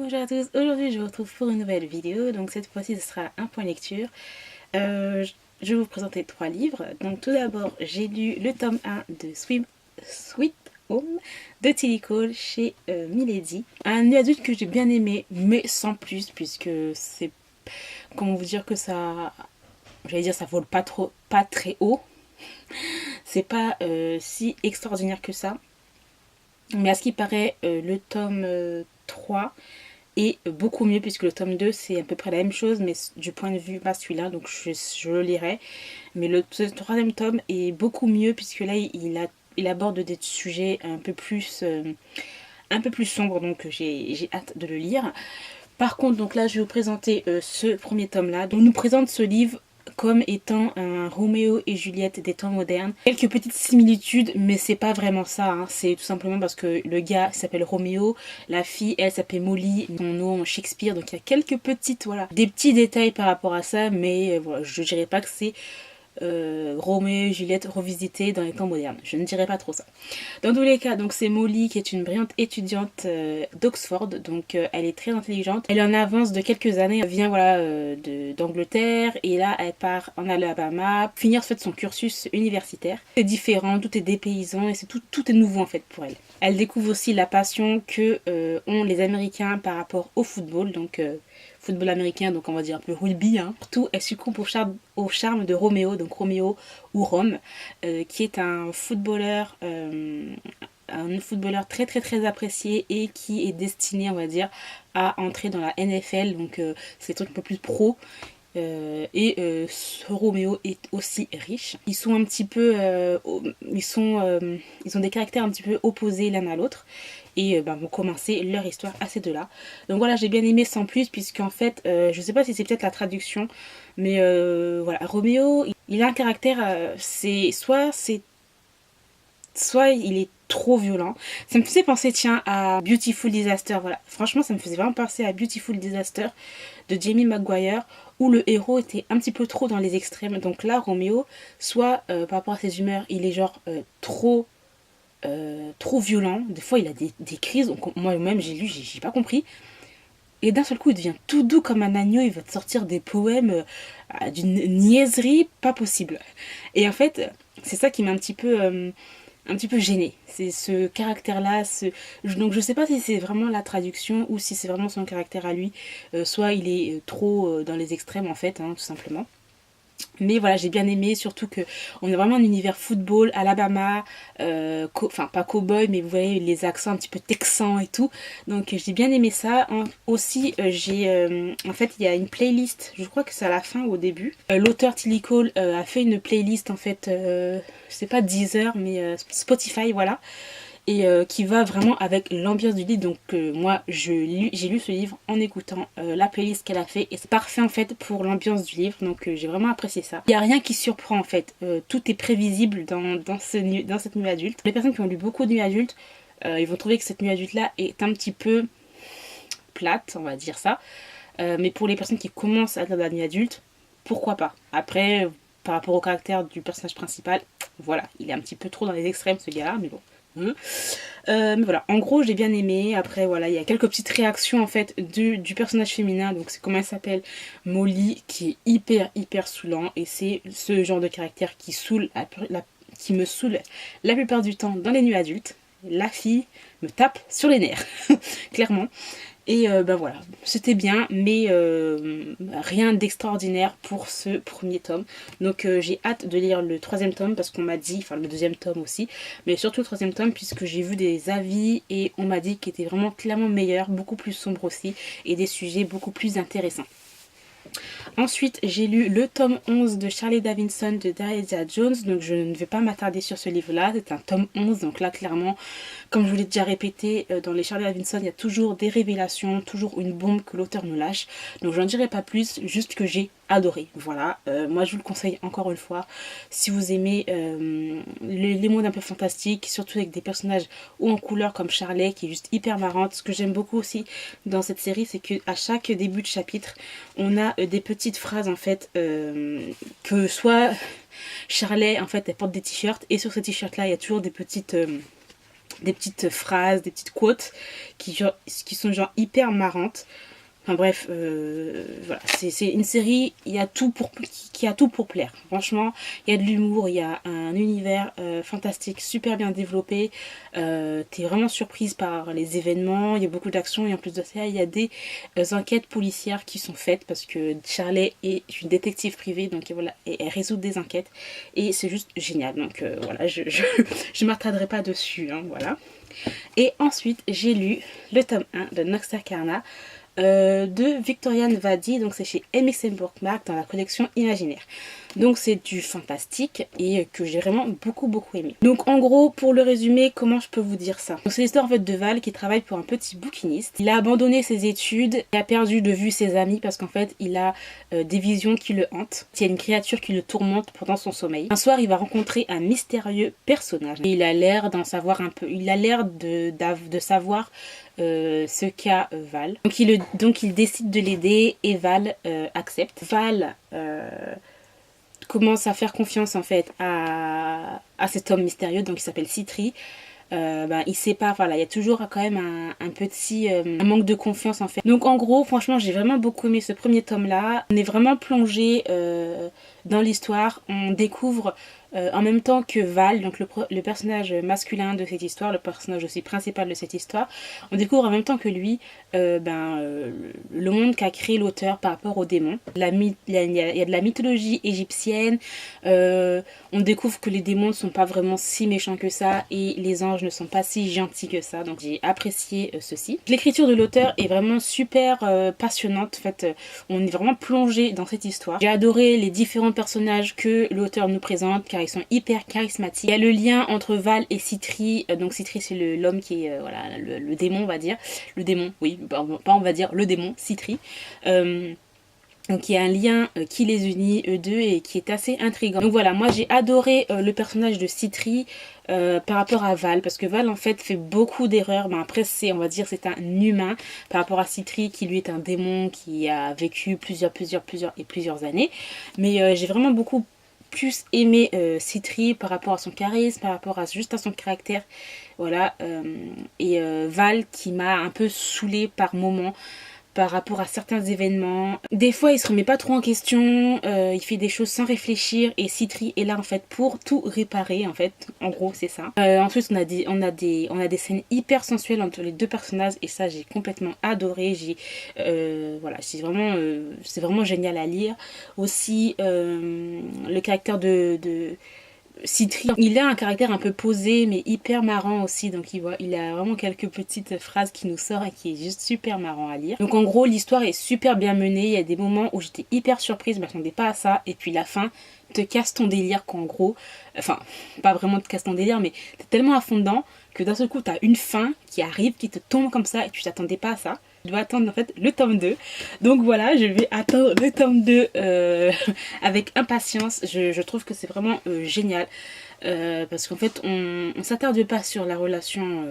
Bonjour à tous, aujourd'hui je vous retrouve pour une nouvelle vidéo, donc cette fois-ci ce sera un point lecture. Je vais vous présenter 3 livres. Donc tout d'abord j'ai lu le tome 1 de Sweet Home de Tilly Cole chez Milady. Un nu adulte que j'ai bien aimé, mais sans plus, puisque c'est, comment vous dire que ça, j'allais dire ça vole pas très haut. C'est pas si extraordinaire que ça. Mais à ce qui paraît, le tome 3 est beaucoup mieux, puisque le tome 2 c'est à peu près la même chose, mais du point de vue masculin, donc je le lirai. Mais le troisième tome est beaucoup mieux, puisque là il aborde des sujets un peu plus sombres, donc j'ai hâte de le lire. Par contre, donc là je vais vous présenter ce premier tome là. Donc on nous présente ce livre comme étant un Roméo et Juliette des temps modernes. Quelques petites similitudes, mais c'est pas vraiment ça, hein. C'est tout simplement parce que le gars s'appelle Roméo, la fille elle s'appelle Molly, son nom Shakespeare, donc il y a quelques petites, voilà, des petits détails par rapport à ça, mais voilà, je dirais pas que c'est Roméo et Juliette revisité dans les temps modernes. Je ne dirais pas trop ça. Dans tous les cas, donc c'est Molly qui est une brillante étudiante d'Oxford, donc elle est très intelligente. Elle est en avance de quelques années, elle vient voilà d'Angleterre et là elle part en Alabama, finir en fait son cursus universitaire. C'est différent, tout est dépaysant et c'est tout est nouveau en fait pour elle. Elle découvre aussi la passion que ont les Américains par rapport au football, donc football américain, donc on va dire un peu rugby, hein. Surtout, elle succombe au charme de Roméo, donc Roméo ou Rome, qui est un footballeur très très très apprécié et qui est destiné, on va dire, à entrer dans la NFL, donc c'est un truc un peu plus pro. Ce Roméo est aussi riche. Ils sont un petit peu, ils ont des caractères un petit peu opposés l'un à l'autre et vont commencer leur histoire à ces deux-là. Donc voilà, j'ai bien aimé sans plus, puisqu'en fait, je sais pas si c'est peut-être la traduction, mais voilà, Roméo, il a un caractère, soit il est trop violent. Ça me faisait penser, tiens, à Beautiful Disaster, voilà. Franchement, ça me faisait vraiment penser à Beautiful Disaster de Jamie Maguire, où le héros était un petit peu trop dans les extrêmes. Donc là, Roméo, soit par rapport à ses humeurs, il est genre trop violent. Des fois, il a des crises. Donc, moi-même, j'ai lu, j'ai pas compris. Et d'un seul coup, il devient tout doux comme un agneau. Il va te sortir des poèmes d'une niaiserie pas possible. Et en fait, c'est ça qui m'a un petit peu gênée. C'est ce caractère-là. Donc je sais pas si c'est vraiment la traduction ou si c'est vraiment son caractère à lui. Soit il est trop dans les extrêmes en fait, hein, tout simplement. Mais voilà, j'ai bien aimé, surtout que on est vraiment un univers football, Alabama, enfin pas cow-boy, mais vous voyez les accents un petit peu texans et tout. Donc j'ai bien aimé ça. Aussi, en fait, il y a une playlist, je crois que c'est à la fin ou au début. L'auteur Tilly Cole a fait une playlist en fait, c'est pas Deezer, mais Spotify, voilà, et qui va vraiment avec l'ambiance du livre. Donc moi j'ai lu ce livre en écoutant la playlist qu'elle a fait et c'est parfait en fait pour l'ambiance du livre, donc j'ai vraiment apprécié ça. Il n'y a rien qui surprend en fait, tout est prévisible dans cette nuit adulte. Les personnes qui ont lu beaucoup de nuits adultes, ils vont trouver que cette nuit adulte là est un petit peu plate, on va dire ça. Mais pour les personnes qui commencent à lire la nuit adulte, pourquoi pas. Après, par rapport au caractère du personnage principal, voilà, il est un petit peu trop dans les extrêmes ce gars-là, mais bon. Mais voilà, en gros j'ai bien aimé. Après voilà, il y a quelques petites réactions en fait du personnage féminin. Donc c'est comment elle s'appelle, Molly, qui est hyper saoulant. Et c'est ce genre de caractère qui qui me saoule la plupart du temps dans les nuits adultes. La fille me tape sur les nerfs, clairement. Et ben voilà, c'était bien, mais rien d'extraordinaire pour ce premier tome. Donc j'ai hâte de lire le troisième tome, parce qu'on m'a dit, enfin le deuxième tome aussi, mais surtout le troisième tome, puisque j'ai vu des avis et on m'a dit qu'il était vraiment clairement meilleur, beaucoup plus sombre aussi, et des sujets beaucoup plus intéressants. Ensuite, j'ai lu le tome 11 de Charlie Davidson de Daria Jones, donc je ne vais pas m'attarder sur ce livre-là, c'est un tome 11, donc là clairement, comme je vous l'ai déjà répété, dans les Charlie Davidson, il y a toujours des révélations, toujours une bombe que l'auteur nous lâche, donc j'en dirai pas plus, juste que j'ai adoré, voilà. Moi je vous le conseille encore une fois, si vous aimez les mondes un peu fantastiques, surtout avec des personnages hauts en couleur comme Charlie, qui est juste hyper marrante. Ce que j'aime beaucoup aussi dans cette série, c'est qu'à chaque début de chapitre, on a des petites phrases en fait, que soit Charlie en fait elle porte des t-shirts, et sur ces t-shirts là il y a toujours des petites des petites phrases, des petites quotes qui sont genre hyper marrantes. Enfin bref, voilà, c'est une série, il y a tout qui a tout pour plaire. Franchement, il y a de l'humour, il y a un univers fantastique, super bien développé. T'es vraiment surprise par les événements, il y a beaucoup d'action et en plus de ça, il y a des enquêtes policières qui sont faites parce que Charlie est une détective privée, donc voilà, et elle résout des enquêtes et c'est juste génial. Donc voilà, je m'attarderai pas dessus, hein, voilà. Et ensuite, j'ai lu le tome 1 de Nox Arcana. De Victoriane Vadi, donc c'est chez MX Bookmark dans la collection Imaginaire. Donc c'est du fantastique et que j'ai vraiment beaucoup aimé. Donc en gros, pour le résumer, comment je peux vous dire ça? Donc c'est l'histoire en fait de Val qui travaille pour un petit bouquiniste. Il a abandonné ses études et a perdu de vue ses amis parce qu'en fait il a des visions qui le hantent. Il y a une créature qui le tourmente pendant son sommeil. Un soir il va rencontrer un mystérieux personnage et il a l'air d'en savoir un peu. Il a l'air de savoir ce qu'a Val. Donc il décide de l'aider et Val accepte. Val commence à faire confiance en fait à cet homme mystérieux, donc il s'appelle Citri. Il sait pas, voilà, il y a toujours quand même un petit un manque de confiance en fait. Donc en gros, franchement, j'ai vraiment beaucoup aimé ce premier tome là. On est vraiment plongé dans l'histoire. On découvre en même temps que Val, donc le personnage masculin de cette histoire, le personnage aussi principal de cette histoire, on découvre en même temps que lui le monde qu'a créé l'auteur par rapport aux démons. Il y a de la mythologie égyptienne, on découvre que les démons ne sont pas vraiment si méchants que ça et les anges ne sont pas si gentils que ça, donc j'ai apprécié ceci. L'écriture de l'auteur est vraiment super passionnante, en fait on est vraiment plongé dans cette histoire. J'ai adoré les différents personnages que l'auteur nous présente car ils sont hyper charismatiques. Il y a le lien entre Val et Citri, donc Citri c'est l'homme qui est voilà, le démon on va dire, le démon, oui, pas on va dire le démon, Citri. Donc il y a un lien qui les unit eux deux et qui est assez intriguant. Donc voilà, moi j'ai adoré le personnage de Citri par rapport à Val, parce que Val en fait fait beaucoup d'erreurs, mais après c'est, on va dire, c'est un humain par rapport à Citri qui lui est un démon qui a vécu plusieurs années. Mais j'ai vraiment beaucoup plus aimé Citri par rapport à son charisme, par rapport à juste à son caractère, voilà, et Val qui m'a un peu saoulée par moments par rapport à certains événements. Des fois il se remet pas trop en question, il fait des choses sans réfléchir et Citri est là en fait pour tout réparer en fait, en gros c'est ça. Ensuite on a des scènes hyper sensuelles entre les deux personnages et ça j'ai complètement adoré. Voilà, c'est vraiment génial à lire. Aussi le caractère de Citri, il a un caractère un peu posé mais hyper marrant aussi, donc il a vraiment quelques petites phrases qui nous sortent et qui est juste super marrant à lire. Donc en gros l'histoire est super bien menée, il y a des moments où j'étais hyper surprise, je m'attendais pas à ça, et puis la fin te casse ton délire qu'en gros, enfin pas vraiment te casse ton délire mais t'es tellement à fond dedans que d'un seul coup t'as une fin qui arrive, qui te tombe comme ça et tu t'attendais pas à ça. Je dois attendre en fait le tome 2. Donc voilà, je vais attendre le tome 2 avec impatience. Je trouve que c'est vraiment génial. Parce qu'en fait on s'attarde pas sur la relation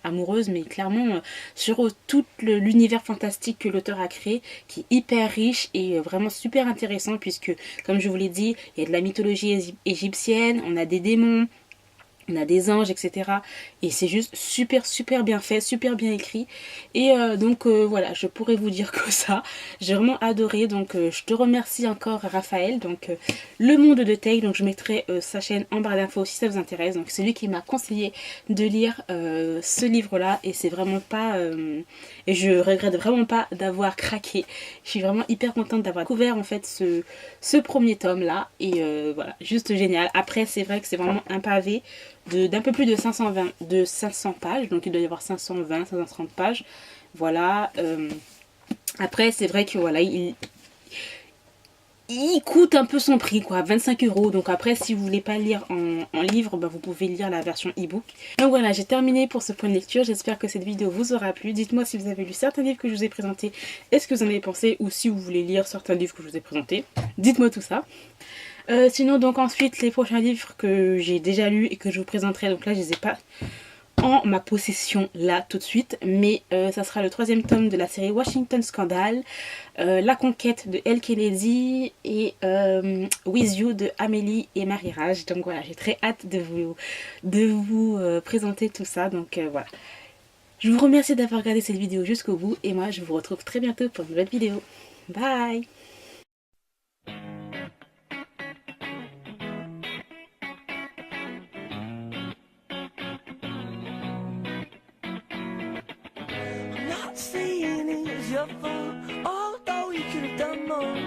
amoureuse, mais clairement sur tout l'univers fantastique que l'auteur a créé, qui est hyper riche et vraiment super intéressant, puisque comme je vous l'ai dit, il y a de la mythologie égyptienne, on a des démons, on a des anges, etc. Et c'est juste super bien fait, super bien écrit. Et donc voilà, je pourrais vous dire que ça. J'ai vraiment adoré. Donc je te remercie encore Raphaël. Donc Le Monde de Tay. Donc je mettrai sa chaîne en barre d'infos si ça vous intéresse. Donc c'est lui qui m'a conseillé de lire ce livre-là. Et c'est vraiment pas... et je regrette vraiment pas d'avoir craqué. Je suis vraiment hyper contente d'avoir découvert en fait ce premier tome-là. Et voilà, juste génial. Après c'est vrai que c'est vraiment un pavé d'un peu plus de 500 pages, donc il doit y avoir 520, 530 pages, voilà. Après c'est vrai que voilà, il coûte un peu son prix quoi, 25 €. Donc après si vous voulez pas lire en livre, vous pouvez lire la version e-book. Donc voilà, j'ai terminé pour ce point de lecture. J'espère que cette vidéo vous aura plu. Dites-moi si vous avez lu certains livres que je vous ai présentés, est-ce que vous en avez pensé, ou si vous voulez lire certains livres que je vous ai présentés, dites-moi tout ça. Sinon donc ensuite les prochains livres que j'ai déjà lus et que je vous présenterai, donc là je les ai pas en ma possession là tout de suite, mais ça sera le 3e tome de la série Washington Scandal, La Conquête de Elle Kennedy et With You de Amélie et Marie Rage. Donc voilà, j'ai très hâte de vous présenter tout ça. Donc voilà. Je vous remercie d'avoir regardé cette vidéo jusqu'au bout et moi je vous retrouve très bientôt pour une nouvelle vidéo. Bye! Not saying it's your fault, although you could have done more.